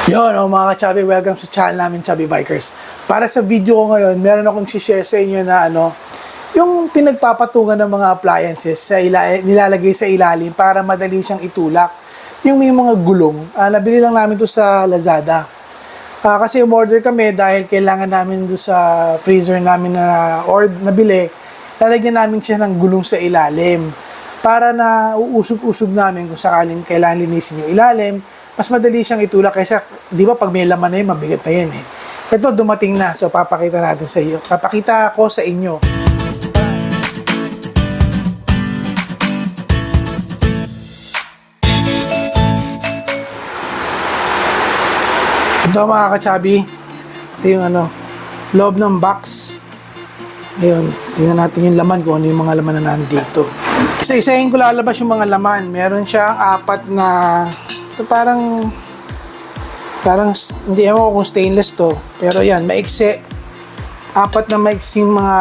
Yon, mga ka-Chubby, welcome sa channel namin, Chubby Bikers. Para sa video ko ngayon, meron akong share sa inyo na yung pinagpapatungan ng mga appliances sa nilalagay sa ilalim para madali siyang itulak. Yung may mga gulong, nabili lang namin to sa Lazada. Kasi umorder kami dahil kailangan namin do sa freezer namin na nabili, lalagyan namin siya ng gulong sa ilalim para na uusog-usog namin kung sakaling kailangan linisin yung ilalim. Mas madali siyang itulak kaysa, di ba, pag may laman na yun, mabigat na yun eh. Ito, dumating na. So, papakita natin sa iyo. Papakita ko sa inyo. Ito, mga ka-Chubby. Ito yung loob ng box. Ayun, tingnan natin yung laman, kung ano yung mga laman na nandito. Isa-isahin ko lalabas yung mga laman. Meron siyang apat na parang hindi ako kung stainless to, pero yan, maiksi, apat na maiksing mga,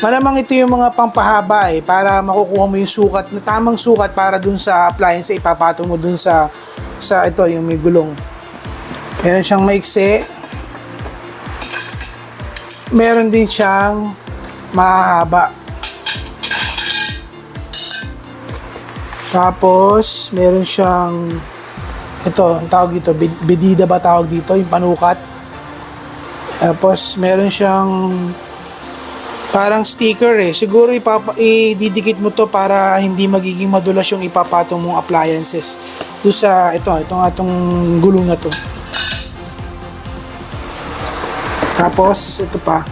malamang ito yung mga pampahaba para makukuha mo yung sukat, na tamang sukat para dun sa appliance, ipapatong mo dun sa ito, yung may gulong. Meron siyang maiksi, meron din siyang mahaba. Tapos, meron siyang, ito, ang tawag dito, bedida ba tawag dito, yung panukat. Tapos, meron siyang, parang sticker Siguro, ididikit mo to para hindi magiging madulas yung ipapatong mong appliances. Doon sa, itong gulong na to. Tapos, ito pa.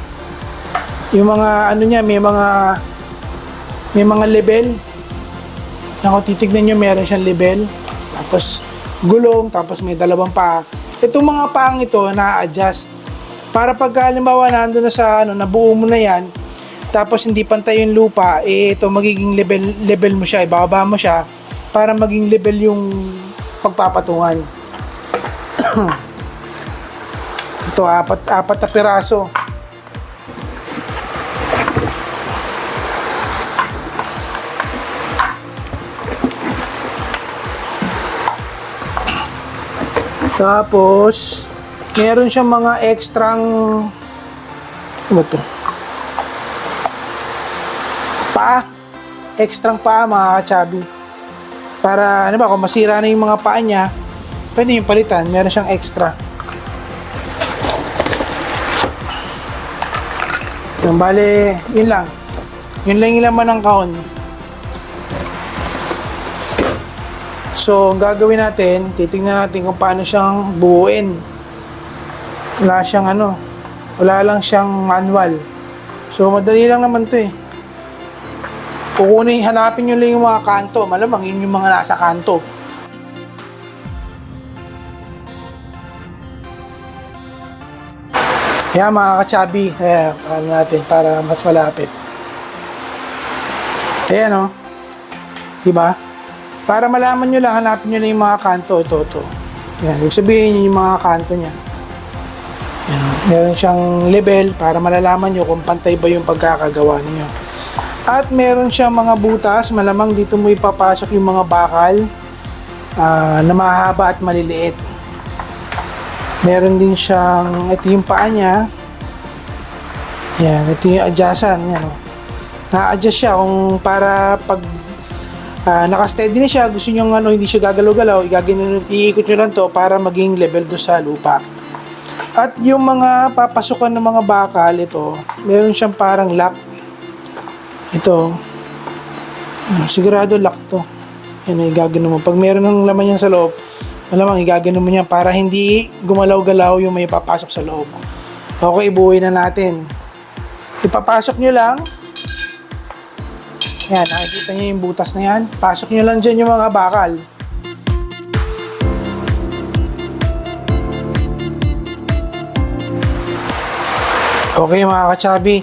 Yung mga, niya, may mga level. Kung titignan nyo, meron siyang label, tapos gulong, tapos may dalawang paa. Itong mga paang ito, na-adjust. Para pag halimbawa nandun na sa nabuo mo na yan, tapos hindi pantay yung lupa, ito magiging level mo siya, ibababa mo siya, para maging level yung pagpapatungan. Ito, apat na piraso. Tapos, meron siyang mga ekstrang, ano to? Ekstrang paa, mga ka-Chubby. Para, kung masira na yung mga paa niya, pwede yung palitan, meron siyang extra. Yung bale, yun lang. Yun lang yung laman ng kahon. So, ang gagawin natin, titingnan natin kung paano siyang buuin. Wala lang siyang manual. So, madali lang naman to hanapin nyo lang yung mga kanto. Malamang yun yung mga nasa kanto. Kaya mga ka-Chubby, paano natin para mas malapit. Ayan diba? Para malaman nyo lang, hanapin nyo lang yung mga kanto. Ito. Yan, ibig sabihin nyo yung mga kanto niya. Yan. Meron siyang level para malalaman nyo kung pantay ba yung pagkakagawa ninyo. At meron siyang mga butas. Malamang dito mo ipapasok yung mga bakal na mahaba at maliliit. Meron din siyang, ito yung paa niya. Yan, ito yung adjustan. Yan, na-adjust siya kung para pag naka-steady na siya, gusto nyo hindi siya gagalaw-galaw, iikot nyo lang to para maging level do sa lupa. At yung mga papasukan ng mga bakal, ito, meron siyang parang lock. Ito, sigurado lock to. Yan, igagano mo. Pag meron ng laman yan sa loob, malamang igagano mo yan para hindi gumalaw-galaw yung may papasok sa loob. Okay, ibuuin na natin. Ipapasok nyo lang. Yan, nakikita nyo yung butas na yan. Pasok nyo lang dyan yung mga bakal. Okay mga ka-Chubby,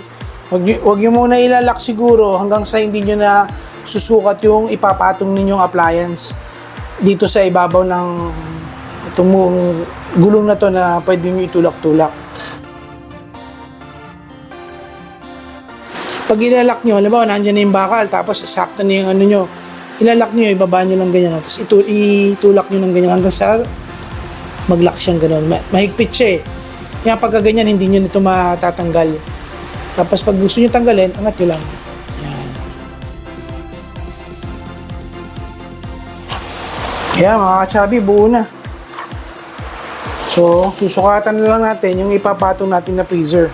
wag nyo muna ilalak siguro hanggang sa hindi nyo na susukat yung ipapatong ninyong appliance dito sa ibabaw ng itong gulong na to na pwede nyo itulak-tulak. Pag ilalak nyo, halimbawa, nandiyan na yung bakal, tapos sakto na yung nyo, ilalak nyo, ibaba nyo lang ganyan, tapos itulak nyo ng ganyan hanggang sa mag-lock siyang ganun. Mahigpit siya eh. Kaya pagka ganyan, hindi nyo nito matatanggal. Tapos pag gusto nyo tanggalin, angat nyo lang. Yan. Kaya mga ka-chubby, buo na. So, susukatan na lang natin yung ipapatong natin na freezer.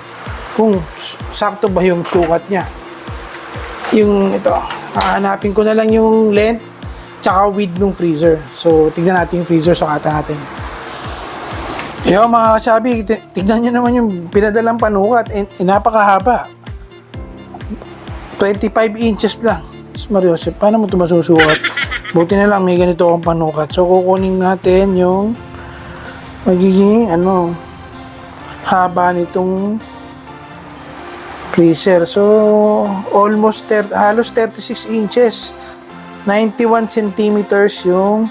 Kung sakto ba yung sukat niya. Yung ito, hahanapin ko na lang yung length tsaka width ng freezer. So, tignan natin yung freezer, sukatan natin. Yo mga ka-chubby, tignan nyo naman yung pinadalang panukat. Napakahaba. 25 inches lang. Mario, paano mo ito masusukat? Buti na lang may ganito akong panukat. So, kukunin natin yung magiging haba nitong freezer. So, almost halos 36 inches. 91 centimeters yung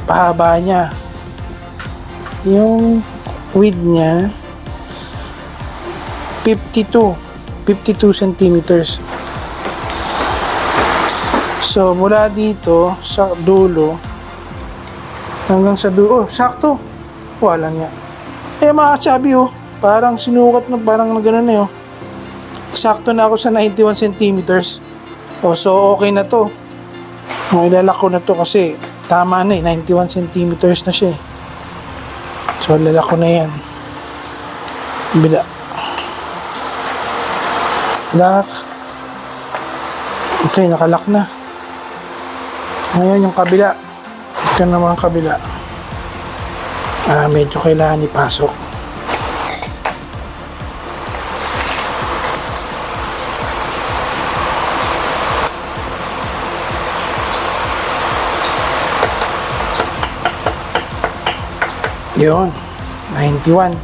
pahaba niya. Yung width niya 52 centimeters. So, mula dito sa dulo hanggang sa dulo, sakto. Wala nga. Mga ka-chubby, parang sinukat na, parang gano'n na yun. Sakto na ako sa 91 centimeters. So okay na to. Ilalak ko na to kasi tama na 91 centimeters na siya. So lalak ko na yan. Bila. Lock. Okay, nakalak na. Ngayon yung kabila. Ito naman ang kabila. Medyo kailangan ipasok. Yun, 91.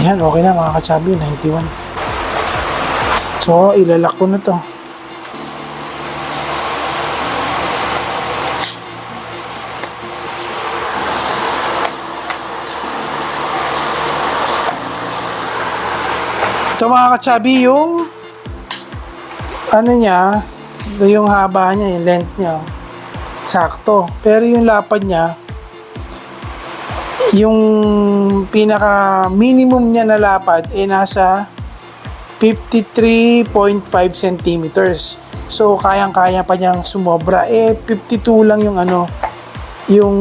Yan, okay na mga ka-chubby, 91. So, ilalak ko na to. Ito mga ka-chubby, yung niya, yung haba niya, yung length niya, sakto. Pero yung lapad niya, yung pinaka minimum niya na lapad nasa 53.5 centimeters. So, kayang-kaya pa niyang sumobra. 52 lang yung yung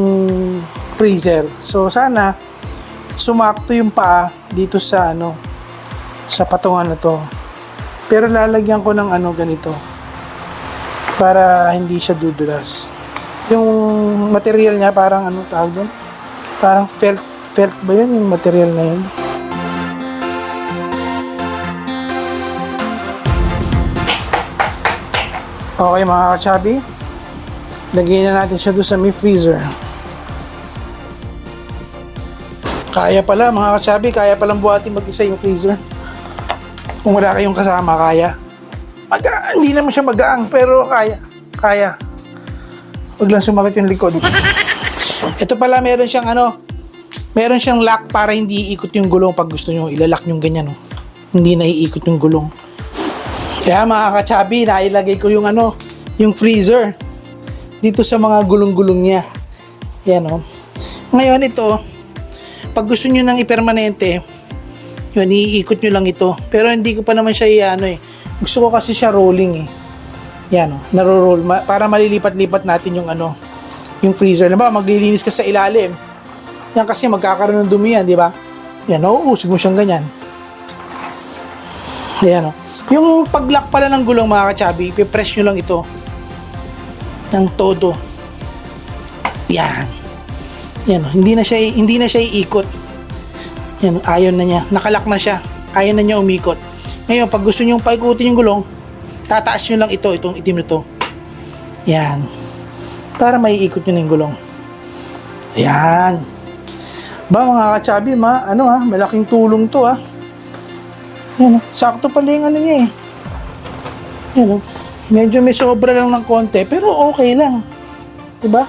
freezer. So, sana sumakto yung paa dito sa sa patungan na to. Pero lalagyan ko ng ganito para hindi siya dudulas. Yung material niya parang tawag doon? Parang felt ba yun yung material na yun? Okay mga ka-chubby, lagyan na natin siya doon sa may freezer. Kaya pala mga ka-chubby, kaya palang buhatin mag-isa yung freezer. Kung wala kayong kasama, kaya. Hindi naman siya magaang, pero kaya. Huwag lang sumakit yung likod. Ito pala, meron siyang lock para hindi iikot yung gulong pag gusto nyo. Ilalak nyo ganyan, Hindi na iikot yung gulong. Kaya mga ka-chubby, nailagay ko yung yung freezer dito sa mga gulong-gulong niya. Yan, Ngayon ito, pag gusto nyo nang ipermanente, yun, iikot nyo lang ito. Pero hindi ko pa naman siya Gusto ko kasi siya rolling Yan naro-roll para malilipat-lipat natin yung freezer. Diba, maglilinis ka sa ilalim. Yan kasi magkakaroon ng dumi yan, di ba? Yan, uuusig mo siyang ganyan. Ayan, Yung pag-lock pala ng gulong mga ka-chubby, ipipress nyo lang ito ng todo. Yan. Yan, hindi na siya iikot. Yan, ayaw na niya. Nakalock na siya. Ayaw na niya umikot. Ngayon, pag gusto nyo paikutin yung gulong, tataas nyo lang itong itim na to. Yan. Para maiikot nyo na yung gulong. Yan. Ba mga ka-chubby, malaking tulong to Yan, sakto pala yung niya Yan, medyo may sobra lang ng konti, pero okay lang. Diba?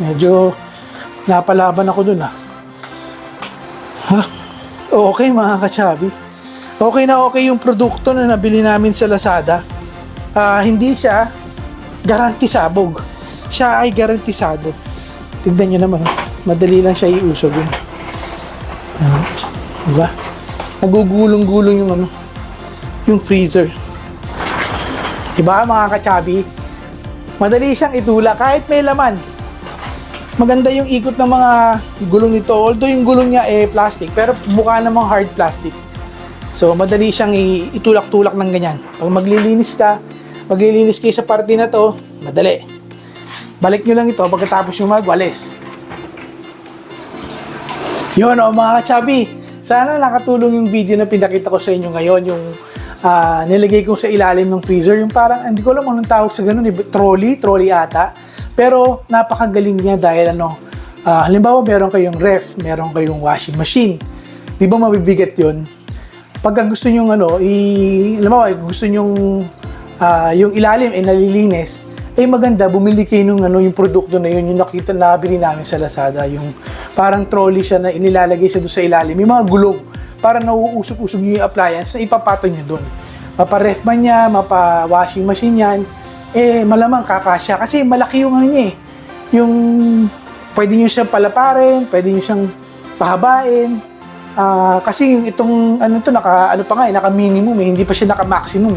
Medyo napalaban ako dun Okay mga ka-chubby. Okay na okay yung produkto na nabili namin sa Lazada. Hindi siya garantisabog. Siya ay garantisado. Tignan nyo naman. Madali lang siya iusog yun. Diba? Nagugulong-gulong yung yung freezer. Diba mga kachabi? Madali siyang itulak kahit may laman. Maganda yung ikot ng mga gulong nito. Although yung gulong niya plastic, pero mukha namang hard plastic. So madali siyang itulak-tulak ng ganyan. Pag maglilinis kayo sa parte na to, madali. Balik nyo lang ito pagkatapos yung magwalis. Yun mga kachabi. Sana nakatulong yung video na pinakita ko sa inyo ngayon. Yung nilagay ko sa ilalim ng freezer. Yung parang, hindi ko alam anong tawag sa ganun. Trolley ata. Pero napakagaling niya dahil halimbawa meron kayong ref, meron kayong washing machine. Di ba mabibigat yun? Pagka gusto nyo halimbawa gusto nyo yung ilalim nalilinis, maganda, bumili kayo yung produkto na yun, yung nabili namin sa Lazada, yung parang trolley siya na inilalagay siya doon sa ilalim, yung mga gulong, para nauusog-usog yung appliance na ipapatong nyo doon. Mapa-ref man niya, mapa-washing machine yan, malamang kakasya, kasi malaki yung niya yung pwede nyo siyang palaparin, pwede nyo siyang pahabain, kasi itong naka-minimum hindi pa siya naka-maximum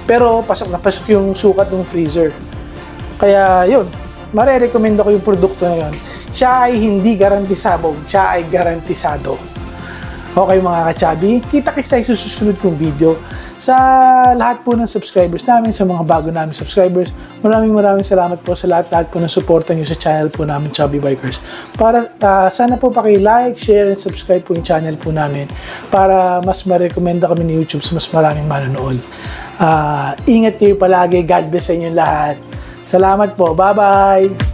pero pasok na pasok yung sukat ng freezer. Kaya yun, marerekomenda ko yung produkto na yun. Siya ay hindi garantisabog, siya ay garantisado. Okay mga kachabi, kita-kits tayo sa susunod kong video. Sa lahat po ng subscribers namin, sa mga bago namin subscribers, maraming salamat po sa lahat po ng suporta nyo sa channel po namin, Chubby Bikers. Sana po paki-like, share, and subscribe po yung channel po namin para mas ma-recommenda kami ni YouTube sa mas maraming manonood. Ingat kayo palagi. God bless sa inyo lahat. Salamat po. Bye-bye!